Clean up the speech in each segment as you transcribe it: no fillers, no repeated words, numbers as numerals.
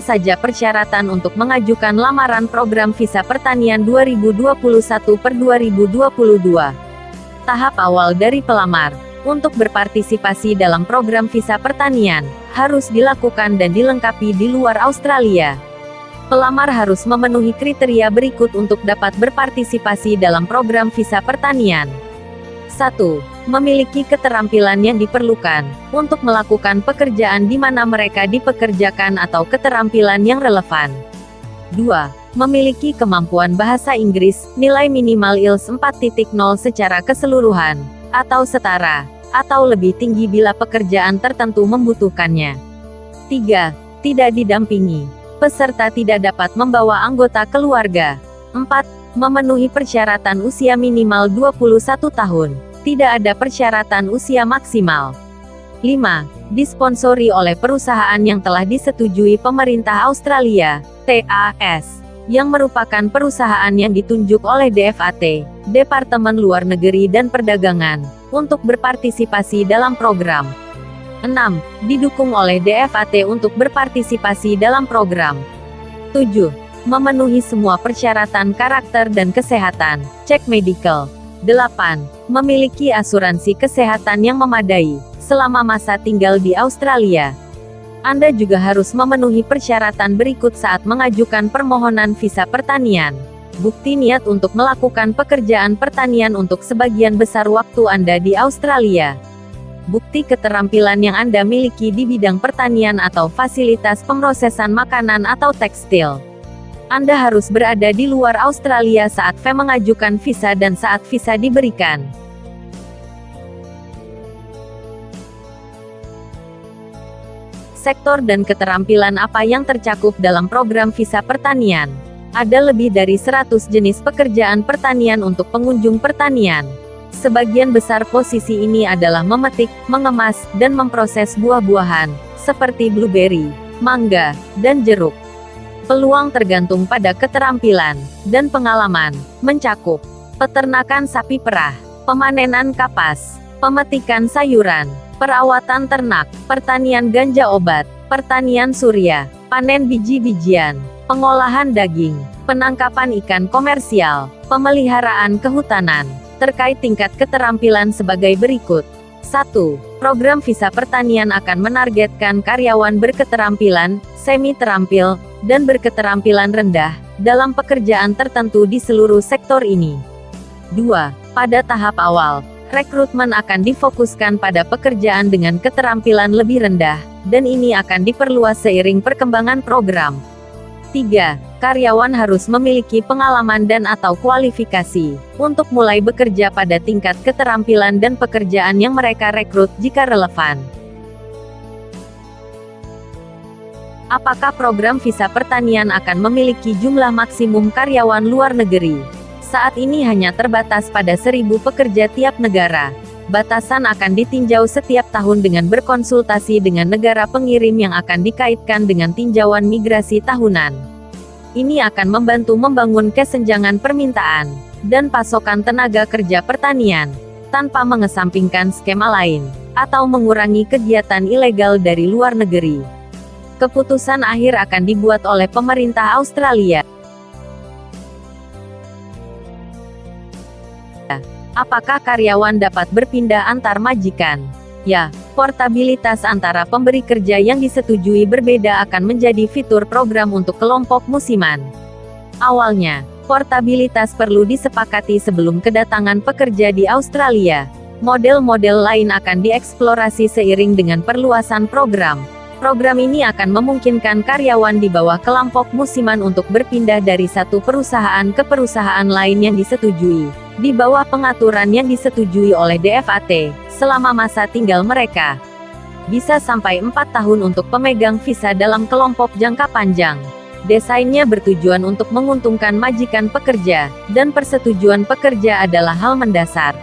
saja persyaratan untuk mengajukan lamaran program visa pertanian 2021/2022? Tahap awal dari pelamar. Untuk berpartisipasi dalam program visa pertanian, harus dilakukan dan dilengkapi di luar Australia. Pelamar harus memenuhi kriteria berikut untuk dapat berpartisipasi dalam program visa pertanian. 1. Memiliki keterampilan yang diperlukan untuk melakukan pekerjaan di mana mereka dipekerjakan atau keterampilan yang relevan. 2. Memiliki kemampuan bahasa Inggris, nilai minimal IELTS 4.0 secara keseluruhan, atau setara, atau lebih tinggi bila pekerjaan tertentu membutuhkannya. 3. Tidak didampingi. Peserta tidak dapat membawa anggota keluarga. 4. Memenuhi persyaratan usia minimal 21 tahun. Tidak ada persyaratan usia maksimal. 5. Disponsori oleh perusahaan yang telah disetujui pemerintah Australia, TAS, yang merupakan perusahaan yang ditunjuk oleh DFAT, Departemen Luar Negeri dan Perdagangan, untuk berpartisipasi dalam program. 6. Didukung oleh DFAT untuk berpartisipasi dalam program. 7. Memenuhi semua persyaratan karakter dan kesehatan, cek medical. 8. Memiliki asuransi kesehatan yang memadai, selama masa tinggal di Australia. Anda juga harus memenuhi persyaratan berikut saat mengajukan permohonan visa pertanian. Bukti niat untuk melakukan pekerjaan pertanian untuk sebagian besar waktu Anda di Australia. Bukti keterampilan yang Anda miliki di bidang pertanian atau fasilitas pemrosesan makanan atau tekstil. Anda harus berada di luar Australia saat mengajukan visa dan saat visa diberikan. Sektor dan keterampilan apa yang tercakup dalam program visa pertanian? Ada lebih dari 100 jenis pekerjaan pertanian untuk pengunjung pertanian. Sebagian besar posisi ini adalah memetik, mengemas, dan memproses buah-buahan, seperti blueberry, mangga, dan jeruk. Peluang tergantung pada keterampilan dan pengalaman, mencakup peternakan sapi perah, pemanenan kapas, pemetikan sayuran, perawatan ternak, pertanian ganja obat, pertanian surya, panen biji-bijian, pengolahan daging, penangkapan ikan komersial, pemeliharaan kehutanan. Terkait tingkat keterampilan sebagai berikut. 1. Program visa pertanian akan menargetkan karyawan berketerampilan, semi-terampil, dan berketerampilan rendah, dalam pekerjaan tertentu di seluruh sektor ini. 2. Pada tahap awal, rekrutmen akan difokuskan pada pekerjaan dengan keterampilan lebih rendah, dan ini akan diperluas seiring perkembangan program. 3. Karyawan harus memiliki pengalaman dan/atau kualifikasi untuk mulai bekerja pada tingkat keterampilan dan pekerjaan yang mereka rekrut jika relevan. Apakah program visa pertanian akan memiliki jumlah maksimum karyawan luar negeri? Saat ini hanya terbatas pada 1.000 pekerja tiap negara. Batasan akan ditinjau setiap tahun dengan berkonsultasi dengan negara pengirim yang akan dikaitkan dengan tinjauan migrasi tahunan. Ini akan membantu membangun kesenjangan permintaan dan pasokan tenaga kerja pertanian, tanpa mengesampingkan skema lain, atau mengurangi kegiatan ilegal dari luar negeri. Keputusan akhir akan dibuat oleh pemerintah Australia. Apakah karyawan dapat berpindah antar majikan? Ya, portabilitas antara pemberi kerja yang disetujui berbeda akan menjadi fitur program untuk kelompok musiman. Awalnya, portabilitas perlu disepakati sebelum kedatangan pekerja di Australia. Model-model lain akan dieksplorasi seiring dengan perluasan program. Program ini akan memungkinkan karyawan di bawah kelompok musiman untuk berpindah dari satu perusahaan ke perusahaan lain yang disetujui, di bawah pengaturan yang disetujui oleh DFAT, selama masa tinggal mereka. Bisa sampai 4 tahun untuk pemegang visa dalam kelompok jangka panjang. Desainnya bertujuan untuk menguntungkan majikan pekerja, dan persetujuan pekerja adalah hal mendasar.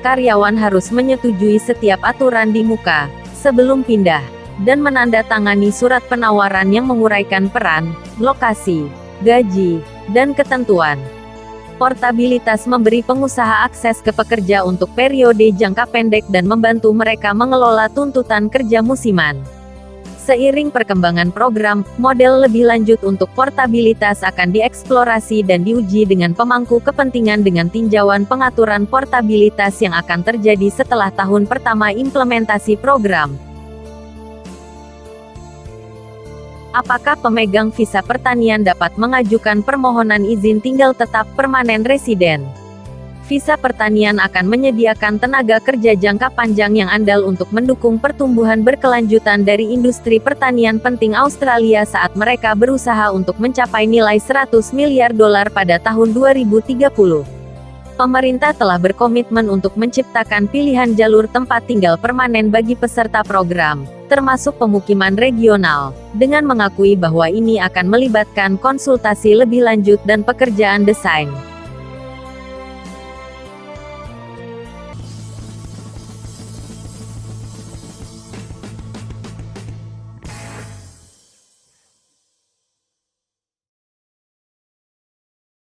Karyawan harus menyetujui setiap aturan di muka, sebelum pindah, dan menandatangani surat penawaran yang menguraikan peran, lokasi, gaji, dan ketentuan. Portabilitas memberi pengusaha akses ke pekerja untuk periode jangka pendek dan membantu mereka mengelola tuntutan kerja musiman. Seiring perkembangan program, model lebih lanjut untuk portabilitas akan dieksplorasi dan diuji dengan pemangku kepentingan dengan tinjauan pengaturan portabilitas yang akan terjadi setelah tahun pertama implementasi program. Apakah pemegang visa pertanian dapat mengajukan permohonan izin tinggal tetap permanen residen? Visa pertanian akan menyediakan tenaga kerja jangka panjang yang andal untuk mendukung pertumbuhan berkelanjutan dari industri pertanian penting Australia saat mereka berusaha untuk mencapai nilai 100 miliar dolar pada tahun 2030. Pemerintah telah berkomitmen untuk menciptakan pilihan jalur tempat tinggal permanen bagi peserta program, termasuk pemukiman regional, dengan mengakui bahwa ini akan melibatkan konsultasi lebih lanjut dan pekerjaan desain.